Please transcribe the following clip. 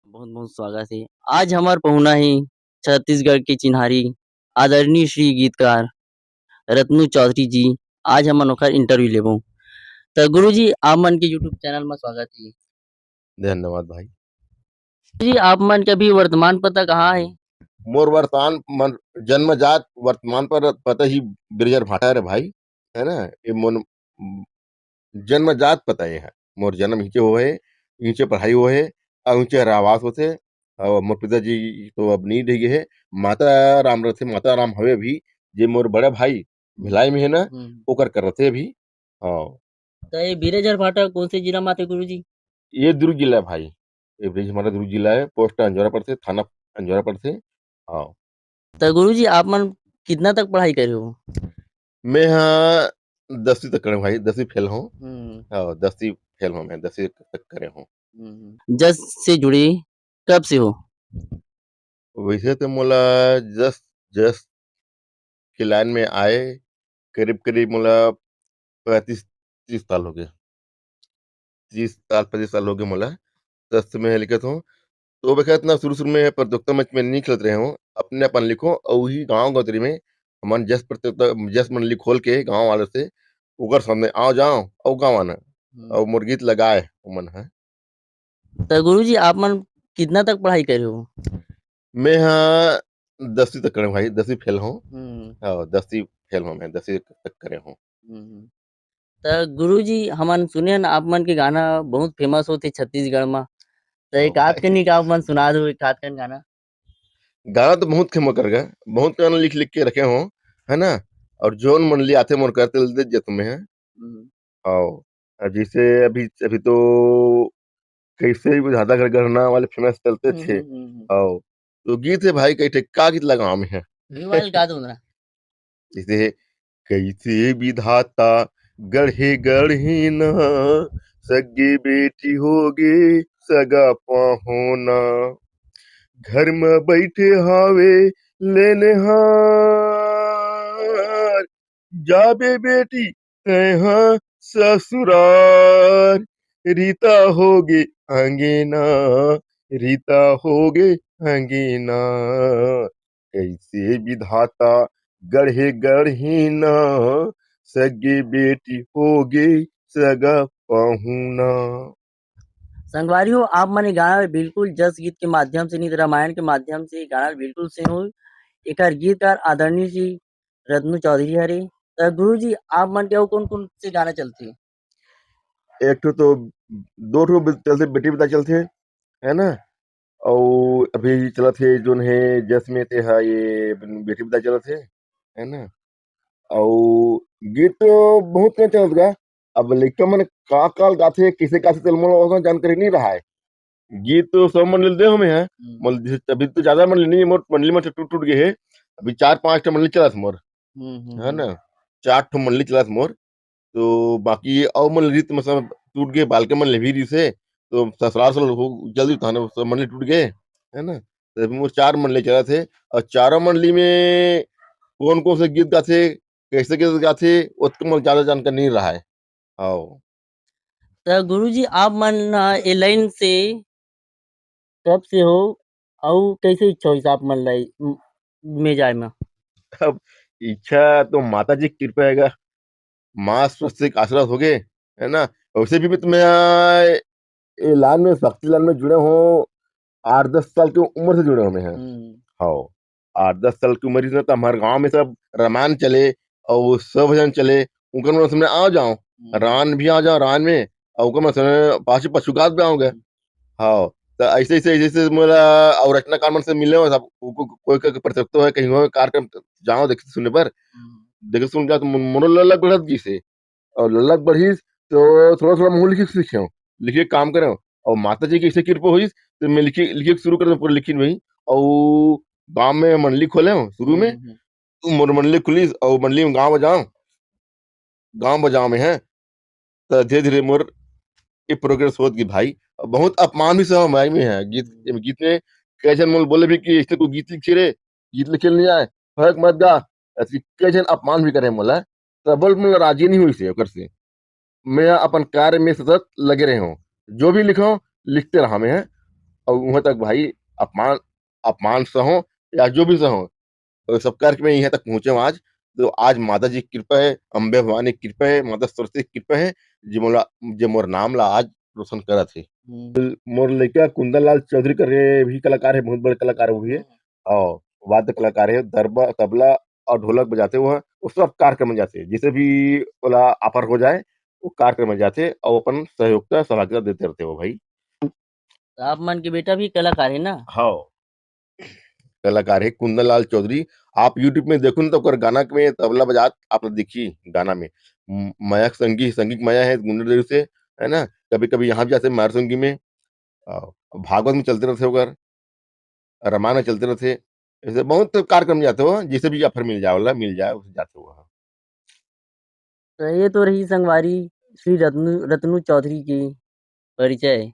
बहुत बहुत स्वागत है। आज हमार पहुना है छत्तीसगढ़ के चिन्हारी आदरणीय श्री गीतकार रत्नू चौधरी जी। आज हमन ओकर इंटरव्यू लेबो। तो गुरु जी आप मन के यूट्यूब चैनल में स्वागत है। धन्यवाद भाई। जी आप मन के अभी वर्तमान पता कहाँ है? मोर जन्मजात वर्तमान पर पता ही बिरजर भाटा रे भाई, है ना? ये मोन जन्मजात पता ये है। मोर जन्म इचे हुए है, इचे पढ़ाई हुए है, और इचे रहवास होथे। और मोर पिताजी तो अब नहीं रह गए है। माता राम रथे, माता राम हवे अभी। जे मोर बड़ा भाई भिलाई में है ना, हम्म। ओकर कर रथे अभी। हाँ, तो ये बीरेझर भाटा कौन से जिला में आते गुरु जी? ये दुर्ग जिला है भाई। ये ब्रिज हमारा दुर्ग जिला है, पोस्ट अंजोरा पर से, थाना अंजोरा पर से। हाँ, तो गुरु जी आप मन कितना तक पढ़ाई करे हो? मैं यहाँ 10वीं तक करे हूँ भाई, 10वीं फेल हूँ। हम्म। 10वीं फेल हूँ मैं, 10वीं तक करे हूँ। जस से जुड़े कब से हो? वैसे तो मोला जस्ट जस्ट के लाइन में आए करीब करीब मोला 35-30 साल हो गए। 30 साल 35 साल हो गए मोला। 10 में लिखत हूँ। तो बखत ना शुरू-शुरू में प्रतियोगिता मंच में नहीं खेलत रहे हूँ। अपने अपन लिखो और वही गाँव गौतरी में हमन जस प्रतियोगिता जस मंडली खोल के गाँव वाले से ओकर सामने आओ जाओ और गाँव आना और मोर गीत लगाए ओमन ह। तो गुरु जी आप मन कितना तक पढ़ाई करे हो? मैं यहाँ 10वीं तक करे हूँ भाई, 10वीं फेल हूँ। हम्म। 10वीं फेल हूँ मैं, 10वीं तक करे हूँ। हम्म। तो गुरुजी हमन सुने न आप मन के गाना बहुत फेमस होथे छत्तीसगढ़ में। तो हाँ एक आध भाई, कनिक आप मन सुना दो एक आध कन गाना। गाना तो बहुत खे मोर करगा, बहुत गाना लिख-लिख के रखे हूँ, है ना? और जोन मन ले आथे मोर करते दे जेत में है। हम्म। आओ, जैसे अभी अभी तो कैसे भी ज़्यादा गढ़ना वाले फेमस चलते थे। आओ, तो गीत है भाई कई ठे का गीत लगाओ में है। रिवाइल गा दो ना। जैसे कैसे विधाता गढ़े गढ़ीना सगी बेटी होगे सगा पाहुना घर में बैठे हावे लेने हार जाबे बेटी तैहा ससुरार रीता होगे अंगेना रीता होगे अंगेना कैसे विधाता गढ़े गढ़ीना सगे बेटी होगे सगा पाहुना। संगवारियों आप मन ये गाना बिल्कुल जस गीत के माध्यम से नहीं रामायण के माध्यम से गाना बिल्कुल से हो। एकर गीतकार आदरणीय जी रत्नू चौधरी हरे। तो गुरु जी आप मन के अउ कौन कौन से गाना चलते? एक तो दो ठो चलते बेटी बता चलते, है ना? और अभी चलत हे जोन हे जस में ते हा ये बेटी बता चलत है ना? और गीत तो बहुत कन चलत गा। अब लइका मन का गाथे किसे चल मोला ओतना जानकारी नहीं रहा है। गीत तो सब मंडली दे हमें है। मोल अभी तो ज्यादा मंडली नहीं है, मोर मंडली में टूट गए है। अभी 4-5 ठो मंडली चलत मोर, है ना? 4 ठो मंडली चलत मोर। तो बाकी और मन रीत में सब टूट गए बाल के मन ले भी रही से तो ससुराल से हो जल्दी थाने सब मंडली टूट गए, है ना? तो अभी मोर 4 मंडली चला थे और चारों मंडली में कौन-कौन से गीत गाथे, कैसे गीत गाथे ओतके मोर ज़्यादा जानकारी नहीं रहा है। आओ। तो गुरु जी आप मन ए लाइन से कब से हो अउ कैसे इच्छा होइस आप मन ला में जाए में? अब इच्छा तो माता जी की कृपा हैगा। माँ स्वस्तिक आशीर्वाद हो गए, है ना? वैसे भी तो मैं ये लाइन में भक्ति लाइन में जुड़े हूँ 8-10 साल की उम्र से जुड़े हुए हैं। हाँ, 8-10 साल की उम्र से तो हमारे गाँव में सब रामायण चले और वो सब भजन चले, उनका मैं समझ आ जाऊँ, रान भी आ जाओ रान में और उनका मैं समझ पाछू पशुघात भी आऊँगा। हाँ, तो ऐसे मोला और रचनाकार मन से मिले हो सब कोई प्रतियोगिता है कहीं हो कार्यक्रम जाओ देखे सुने बर देखे सुन जा तो मोरो लल्लक बढ़त गइसे और लल्लक बढ़िस तो थोड़ा-थोड़ा मुँह लिखिक सीखे लिखे के काम करे और माता जी की ऐसे कृपा होइस तो मैं लिखे लिखे के शुरू कर दूँ पूरा लिखिन वही और गाँव में मंडली खोले हूँ शुरू में तो मोर मंडली खुलीस और मंडली में गाँव बजाओ में है तो धीरे-धीरे मोर ये प्रोग्रेस होत गी भाई। बहुत अपमान भी सहम भाई में है गीत में कई झन मोल बोले भी कि ऐसे कोई गीत लिख छी रे, गीत लिखे नहीं आए, फर्क मत गा। ऐसी कई झन अपमान भी करे मोला, तबल मोला राजी नहीं हुई से ओकर से। मैं अपन कार्य में सतत लगे रहे हूँ। जो भी लिखो लिखते रहा मैं है और वहाँ तक भाई अपमान अपमान सहो या जो भी सहो, तो सब करके मैं यहाँ तक पहुँचे हूँ आज। तो आज माता जी की कृपा है, अम्बे भवानी की कृपा है, माता सरस्वती की कृपा है, जो मोर नाम ला आज रोशन करत है। मोर लइका कुंदन लाल चौधरी करे भी कलाकार है, बहुत बड़े कलाकार है वो भी है। और वाद्य कलाकार है, दरबा तबला और ढोलक बजाते हुए वो सब कार्यक्रम में जाते हैं, जिसे भी बोला ऑफर हो जाए वो कार्यक्रम में जाते और वो अपन सहयोगता सहभागिता देते रहते हो भाई। तो आप मन के बेटा भी कलाकार है ना? हाँ, कलाकार है कुंदन लाल चौधरी। आप यूट्यूब में देखो ना तो ओकर गाना में तबला बजात आप लोग देखिए गाना में। मयंक संगी संगीत माया है गुंडरदेव से, है ना? कभी कभी यहाँ भी जाते मार संगी में, भागवत में चलते रहते ओकर, रामायण में चलते रहते। ऐसे बहुत कार्यक्रम जाते हो, जिसे भी ऑफर मिल जाए मिल जाए उसे जाते हो। तो ये तो रही संगवारी श्री रत्नू रत्नू चौधरी की परिचय।